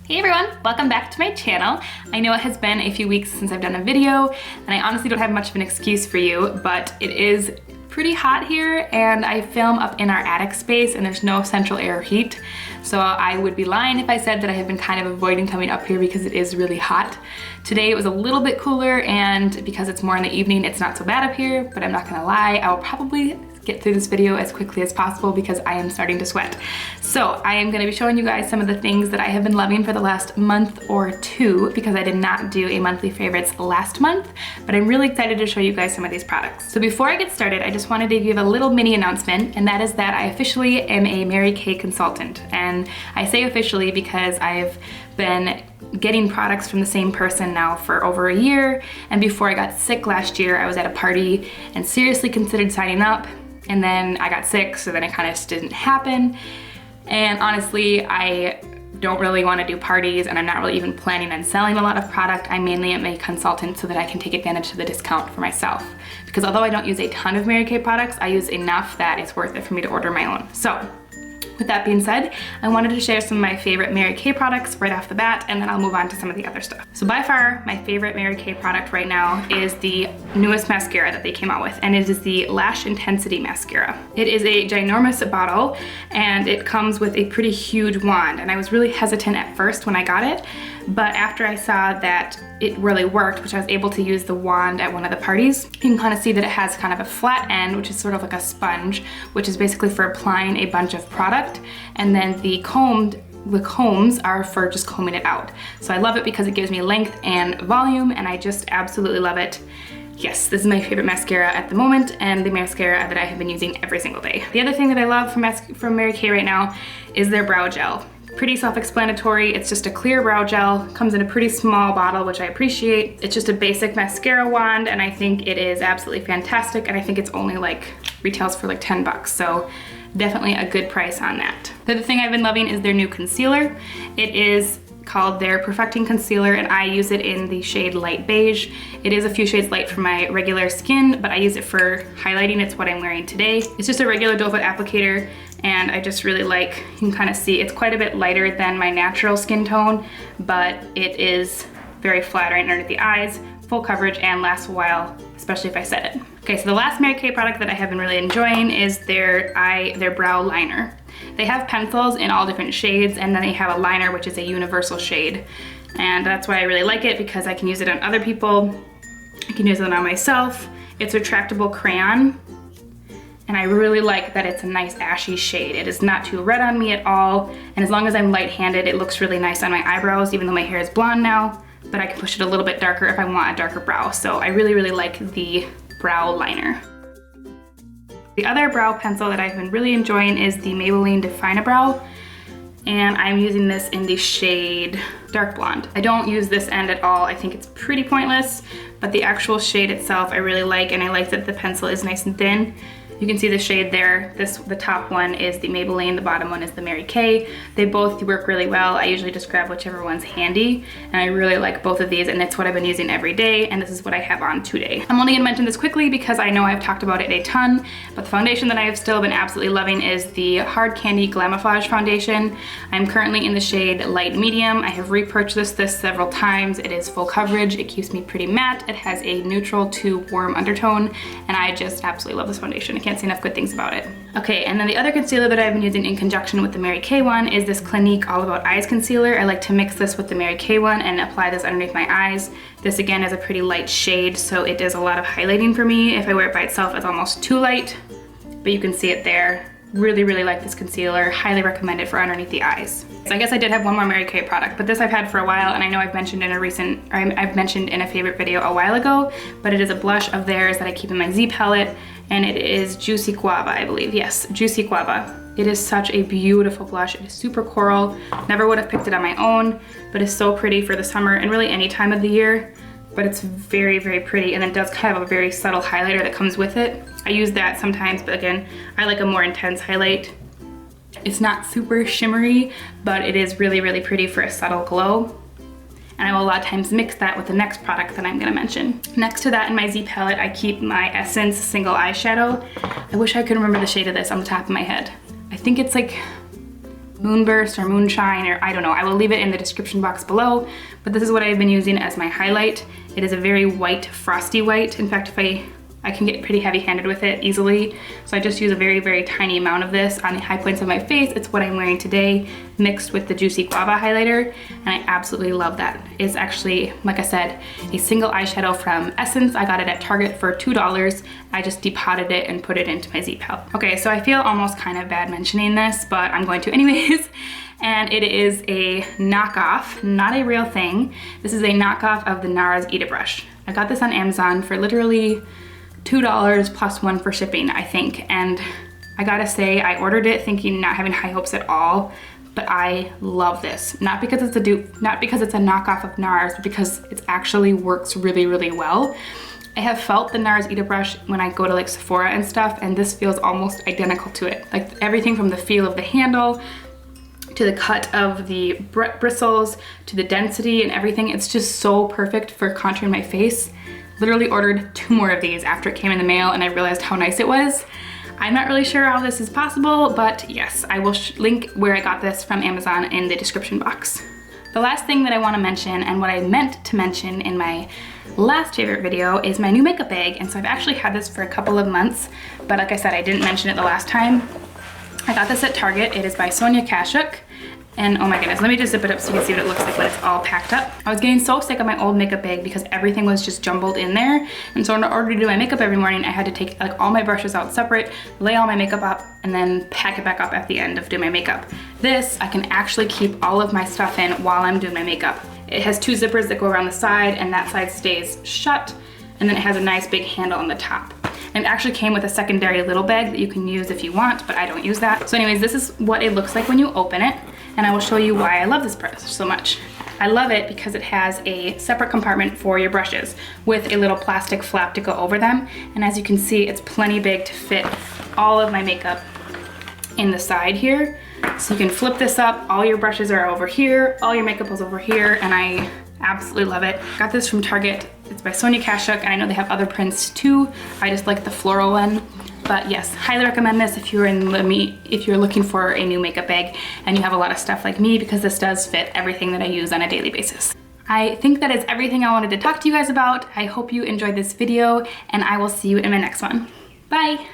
Hey everyone, welcome back to my channel. I know it has been a few weeks since I've done a video, and I honestly don't have much of an excuse for you, but it is pretty hot here and I film up in our attic space and there's no central air or heat. So I would be lying if I said that I have been kind of avoiding coming up here because it is really hot. Today it was a little bit cooler, and because it's more in the evening, it's not so bad up here, but I'm not gonna lie, I will probably get through this video as quickly as possible because I am starting to sweat. So I am going to be showing you guys some of the things that I have been loving for the last month or two, because I did not do a monthly favorites last month, but I'm really excited to show you guys some of these products. So before I get started, I just wanted to give a little mini announcement, and that is that I officially am a Mary Kay consultant. And I say officially because I've been getting products from the same person now for over a year, and before I got sick last year, I was at a party and seriously considered signing up. And then I got sick, so then it kind of just didn't happen. And honestly, I don't really want to do parties, and I'm not really even planning on selling a lot of product. I mainly am a consultant so that I can take advantage of the discount for myself. Because although I don't use a ton of Mary Kay products, I use enough that it's worth it for me to order my own. So with that being said, I wanted to share some of my favorite Mary Kay products right off the bat, and then I'll move on to some of the other stuff. So by far, my favorite Mary Kay product right now is the newest mascara that they came out with, and it is the Lash Intensity Mascara. It is a ginormous bottle, and it comes with a pretty huge wand, and I was really hesitant at first when I got it, but after I saw that it really worked, which I was able to use the wand at one of the parties, you can kind of see that it has kind of a flat end, which is sort of like a sponge, which is basically for applying a bunch of product, and then the combs are for just combing it out. So I love it because it gives me length and volume, and I just absolutely love it. Yes, this is my favorite mascara at the moment, and the mascara that I have been using every single day. The other thing that I love from Mary Kay right now is their brow gel. Pretty self-explanatory. It's just a clear brow gel, comes in a pretty small bottle, which I appreciate. It's just a basic mascara wand, and I think it is absolutely fantastic, and I think it's only retails for like 10 bucks, so definitely a good price on that. The other thing I've been loving is their new concealer. It is called their Perfecting Concealer, and I use it in the shade Light Beige. It is a few shades light from my regular skin, but I use it for highlighting. It's what I'm wearing today. It's just a regular doe foot applicator, and I just really like, you can kind of see, it's quite a bit lighter than my natural skin tone, but it is very flattering under the eyes, full coverage, and lasts a while, especially if I set it. Okay, so the last Mary Kay product that I have been really enjoying is their brow liner. They have pencils in all different shades, and then they have a liner, which is a universal shade. And that's why I really like it, because I can use it on other people. I can use it on myself. It's a retractable crayon, and I really like that it's a nice ashy shade. It is not too red on me at all, and as long as I'm light-handed, it looks really nice on my eyebrows, even though my hair is blonde now, but I can push it a little bit darker if I want a darker brow. So I really, really like the brow liner. The other brow pencil that I've been really enjoying is the Maybelline Define-A-Brow, and I'm using this in the shade Dark Blonde. I don't use this end at all. I think it's pretty pointless, but the actual shade itself I really like, and I like that the pencil is nice and thin. You can see the shade there. The top one is the Maybelline, the bottom one is the Mary Kay. They both work really well. I usually just grab whichever one's handy, and I really like both of these, and it's what I've been using every day, and this is what I have on today. I'm only gonna mention this quickly because I know I've talked about it a ton, but the foundation that I have still been absolutely loving is the Hard Candy Glamouflage foundation. I'm currently in the shade Light Medium. I have repurchased this several times. It is full coverage. It keeps me pretty matte. It has a neutral to warm undertone, and I just absolutely love this foundation. I can't say enough good things about it. Okay, and then the other concealer that I've been using in conjunction with the Mary Kay one is this Clinique All About Eyes concealer. I like to mix this with the Mary Kay one and apply this underneath my eyes. This again is a pretty light shade, so it does a lot of highlighting for me. If I wear it by itself, it's almost too light, but you can see it there. Really, really like this concealer. Highly recommend it for underneath the eyes. So I guess I did have one more Mary Kay product, but this I've had for a while, and I know I've mentioned in a favorite video a while ago, but it is a blush of theirs that I keep in my Z palette, and it is Juicy Guava, I believe. Yes, Juicy Guava. It is such a beautiful blush. It is super coral. Never would have picked it on my own, but it's so pretty for the summer and really any time of the year. But it's very, very pretty, and it does kind of have a very subtle highlighter that comes with it. I use that sometimes, but again, I like a more intense highlight. It's not super shimmery, but it is really, really pretty for a subtle glow. And I will a lot of times mix that with the next product that I'm gonna mention. Next to that in my Z palette, I keep my Essence Single Eyeshadow. I wish I could remember the shade of this on the top of my head. I think it's like Moonburst or Moonshine, or I don't know. I will leave it in the description box below, but this is what I've been using as my highlight. It is a very white, frosty white. In fact, if I can get pretty heavy-handed with it easily. So I just use a very, very tiny amount of this on the high points of my face. It's what I'm wearing today, mixed with the Juicy Guava highlighter, and I absolutely love that. It's actually, like I said, a single eyeshadow from Essence. I got it at Target for $2. I just depotted it and put it into my Z palette. Okay, so I feel almost kind of bad mentioning this, but I'm going to anyways. And it is a knockoff, not a real thing. This is a knockoff of the NARS Eat a Brush. I got this on Amazon for literally $2 plus $1 for shipping, I think. And I gotta say, I ordered it thinking, not having high hopes at all, but I love this. Not because it's a dupe, not because it's a knockoff of NARS, but because it actually works really, really well. I have felt the NARS Eat a Brush when I go to like Sephora and stuff, and this feels almost identical to it. Like everything from the feel of the handle, to the cut of the bristles, to the density and everything. It's just so perfect for contouring my face. Literally ordered 2 more of these after it came in the mail and I realized how nice it was. I'm not really sure how this is possible, but yes, I will link where I got this from Amazon in the description box. The last thing that I want to mention, and what I meant to mention in my last favorite video, is my new makeup bag. And so I've actually had this for a couple of months, but like I said, I didn't mention it the last time. I got this at Target. It is by Sonia Kashuk. And oh my goodness, let me just zip it up so you can see what it looks like when it's all packed up. I was getting so sick of my old makeup bag because everything was just jumbled in there. And so in order to do my makeup every morning, I had to take like all my brushes out separate, lay all my makeup up, and then pack it back up at the end of doing my makeup. This, I can actually keep all of my stuff in while I'm doing my makeup. It has 2 zippers that go around the side, and that side stays shut. And then it has a nice big handle on the top. And it actually came with a secondary little bag that you can use if you want, but I don't use that. So anyways, this is what it looks like when you open it. And I will show you why I love this brush so much. I love it because it has a separate compartment for your brushes with a little plastic flap to go over them. And as you can see, it's plenty big to fit all of my makeup in the side here. So you can flip this up, all your brushes are over here, all your makeup is over here, and I absolutely love it. Got this from Target. It's by Sonia Kashuk, and I know they have other prints too. I just like the floral one. But yes, highly recommend this if you're looking for a new makeup bag and you have a lot of stuff like me, because this does fit everything that I use on a daily basis. I think that is everything I wanted to talk to you guys about. I hope you enjoyed this video, and I will see you in my next one. Bye!